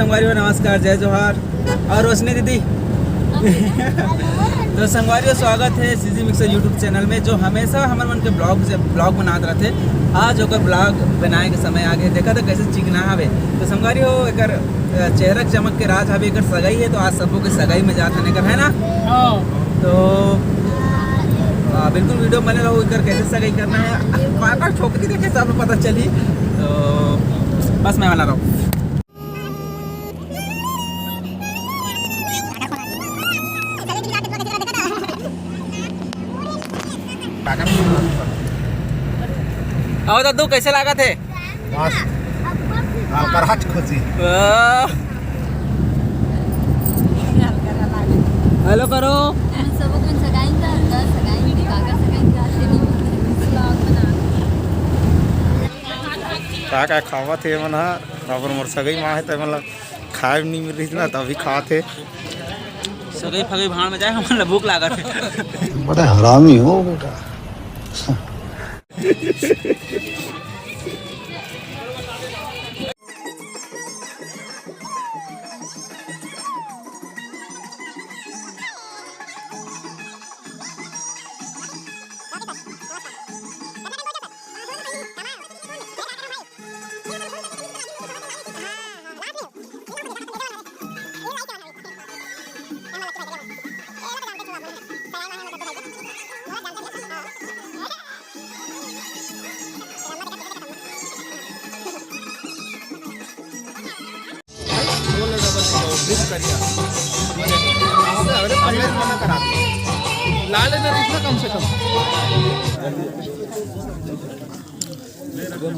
संगवारियों नमस्कार, जय जोहार और रोशनी दीदी। तो संगवारियों स्वागत है सीजी मिक्सर यूट्यूब चैनल में, जो हमेशा हमारे मन के ब्लॉग बनाते रहते। आज ओकर ब्लॉग बनाए के समय आगे देखा था कैसे चिकना हवे। तो संगवारियों एक चेहरा चमक के राज हवे, एक सगाई है। तो आज सबों के सगाई में जाते है ना। तो बिल्कुल वीडियो बने रहो, इधर कैसे सगाई करना है, पापा ठोकती देखे सब पता चली। तो बस मैं बना रहा हूँ। आओ दादू, कैसे लगा थे? हेलो करो। क्या खावा थे मन और मोर सगई माँ है तो मतलब खाए नहीं मिल रही ना, तभी खा थे। सगई फगई भाड़ में जाए, हमारा भूख लगा थे। बड़ा हरामी हो बेटा।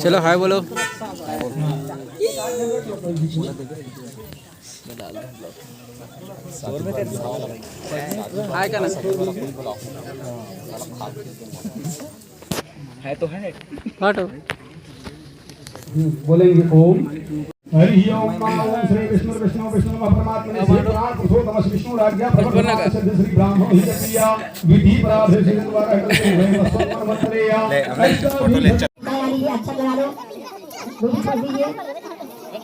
चलो हाय बोलो। हाय का ना है तो है हटो। बोलेंगे ओम हरि ओम ओम श्री विष्णु विष्णु विष्णु परमात्मा श्रीनाथ पुरुषोत्तम विष्णु राज्ञा प्रभु श्री ब्राह्मण ही प्रिया विधि पराध श्री द्वारा वस्तुमान मंत्रेया ले हमने फोटो ले चल। अच्छा लगा लो दूसरी कर दीजिए।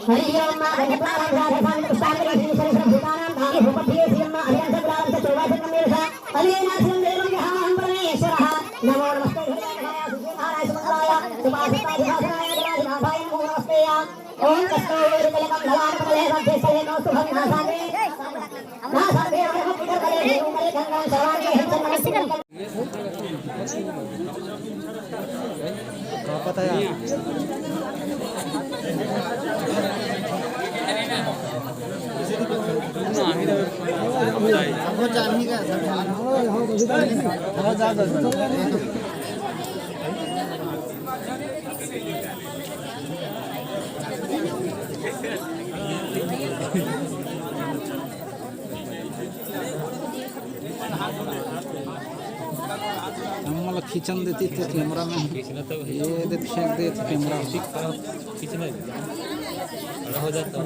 हरि ओम मां गणपति राधे भांग सागरे श्री सरस्वती भूतानां भागे भूपति श्री अम्मा अरिहंत ग्राम से चौवासे कमेरसा अलिना सुंदरम जहां परमेश्वरः नमो नमस्ते हृदयाय सुखनाराय सुमंगलाय सुभाषिताय भाषणाय राजनाभाय नमो नमस्ते। ओम कस्तूरिकलकं धलार्पणले सद्देशले नमस्तु भगनासागे नासागे नमः पुत्रकले हेमकले गंगा सर्वांगे हिंसन नमस्ते। पता है मतलब खींचन देती थी कैमरा में, ये देते फेंक देते कैमरा खींचने हो जाता।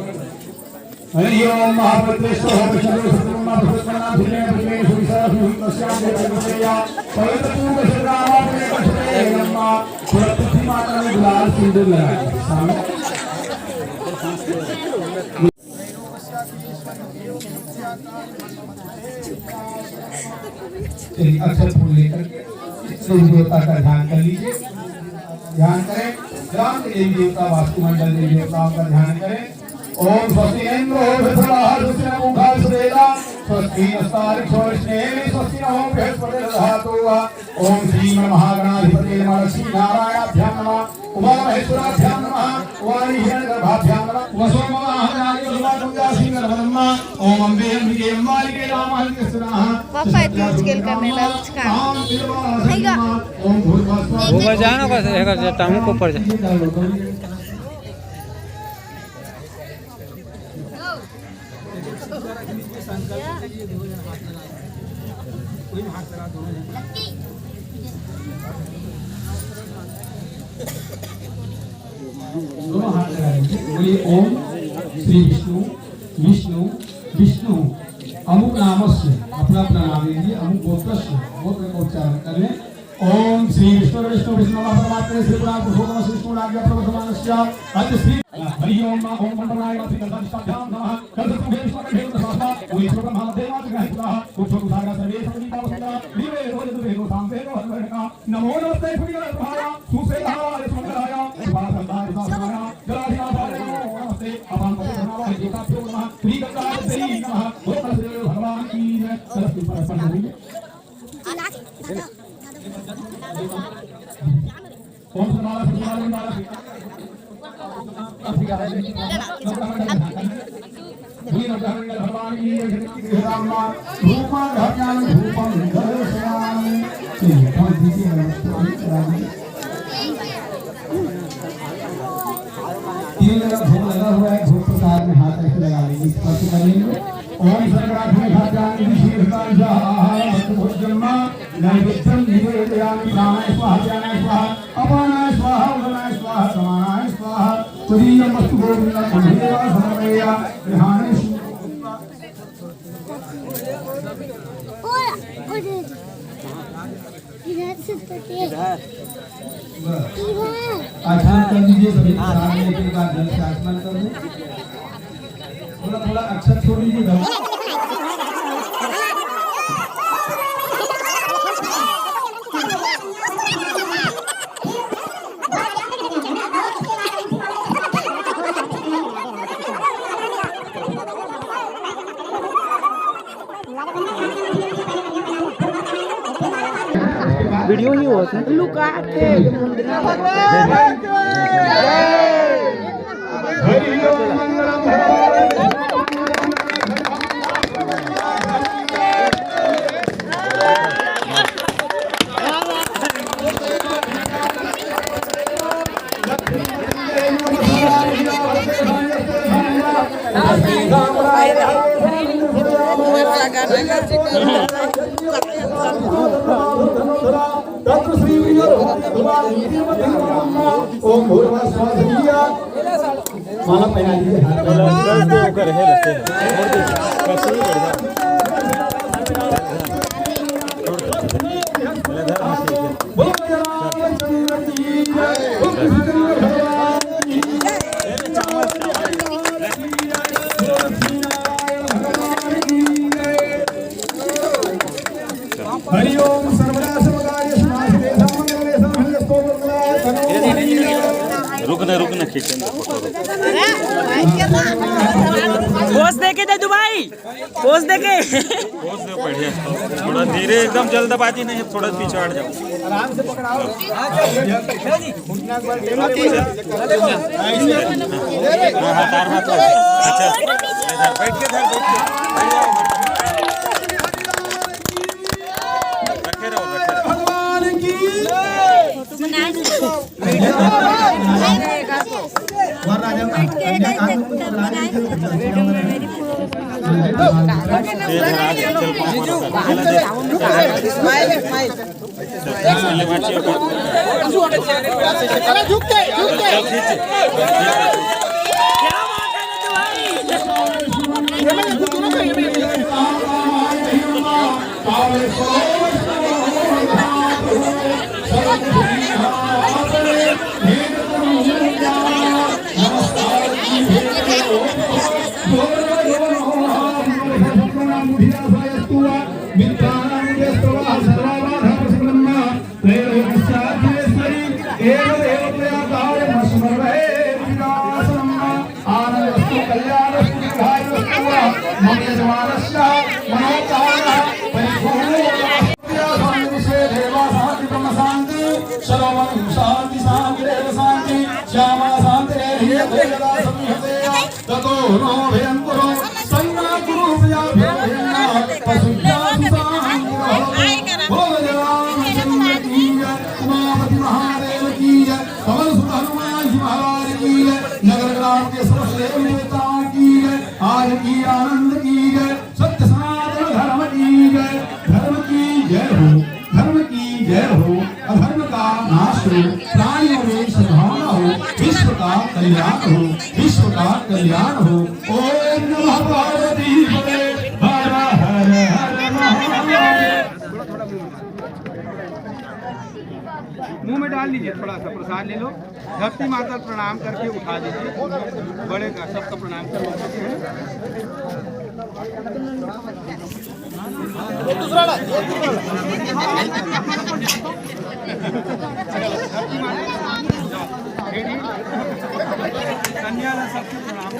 हरि ओम महापतेश्वर विष्णु सतमा भगवान धिने धिने सुविसा सुविश्याम देवया पवित्र पूर्ण श्रीराम ने कष्टे नम्मा पुरपति माता ने गुलाल सिंदूर लगाया सामने। एक अक्षर फूल लेकर देवी देवता का ध्यान कर लीजिए। ध्यान करें, ग्राम के देवी देवता वास्तुमंडल देवी देवताओं का ध्यान करें। ओम स्वस्ति इंद्रो वृषभाः स्वस्ति मुखा सुरेला स्वस्ति नस्तारिक्षो विष्णुः स्वस्ति नमो बृहस्पतिर्दधातु। ओम श्री महागणाधिपते नमः श्री नारायणाभ्यां नमः उमा महेश्वराभ्यां नमः वाणी हिरण्यगर्भाभ्यां नमः वसो महाराज सुभागुंजा सिंहर्वन्मा ओम अम्बे अंबिके अम्बालिके रामालिके स्वाहा। पापा इतना स्केल करने लगा उसका ओम भूर्भुवः ऊपर जाना बस एक टांग को ऊपर जा। दोनों हाथ लगाएंगे। बोलिए ओम श्री विष्णु विष्णु विष्णु अमुक नामस्य, अपना अपना नाम लीजिए। अमुक गोत्रस्य, गोत्र का उच्चारण करें। ओम श्री विष्णु विष्णु विष्णु परमात्मे श्री गुणात् भगवान श्री विष्णु आज्ञा प्रवर्तमानस्य अद्य श्री हरि ओम ओम मंडलाय श्री गणपतिभ्यां नमः कर्तृ विष्णु स्वाहा विष्णु ब्रह्मा देवात् ग्रहितः कुक्षु सागर सर्वे संगीतावस्या दिवे रोजतु वेदो सांवेदो हरवर्णका नमो नमस्ते पुण्यग्रहाय सुसेनाय सुमंगलाय स्वागताय स्वाहाय जलाधिनाथाय नमस्ते अपां पवित्रनावाय देवताभ्यो नमः श्री गंगाय श्री नमः ओम श्री भगवान की जय सरस्वती परस्पर ओम समाला समाला माला वीर गहन भगवान की जय राम रूपा धर्म रूपम दर्शयामि और दीजिए तीन जगह भोग लगा हुआ है भोग प्रसाद में हाथ ऐसे लगा लेंगे स्पर्श करेंगे ओम सर्वरात्रि खाद्यानि विशेषतांजा आहार भोजनमा नैवेद्यं निवेदयामि प्राणाय स्वाहा ज्ञानाय स्वाहा अपानाय स्वाहा उदनाय स्वाहा समानाय स्वाहा तुरीयं वस्तु गोविंदं महेवा समवेया ध्यानेषु आचमन कर दीजिए सभी प्राण के बाद जल से आचमन कर दो थोड़ा थोड़ा अक्षर छोड़ दीजिए वीडियो ही होता है लुका के ओम भूर्भुवः स्वः माला पहना दीजिए हरि ओम सर्वदा सर्वकार्य समाहिते सर्वमंगले सर्वमंगले रुकना खींचेंगे पोज देके दे दुबई पोज देके पोज दो बढ़िया थोड़ा धीरे एकदम जल्दबाजी नहीं थोड़ा पीछे हट जाओ आराम से पकड़ाओ अच्छा बैठ के भगवान की आज की आनंद की जय सत्य सनातन धर्म की जय धर्म की जय हो धर्म की जय हो अधर्म का नाश हो प्राणियों में सद्भावना हो विश्व का कल्याण हो विश्व का कल्याण हो ओम नमः पार्वती पते हर हर हर महादेव मुंह में डाल लीजिए, थोड़ा सा प्रसाद ले लो, धरती माता प्रणाम करके उठा दीजिए, बड़े का सबका प्रणाम कर कन्या सबसे प्रणाम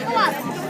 कहाँ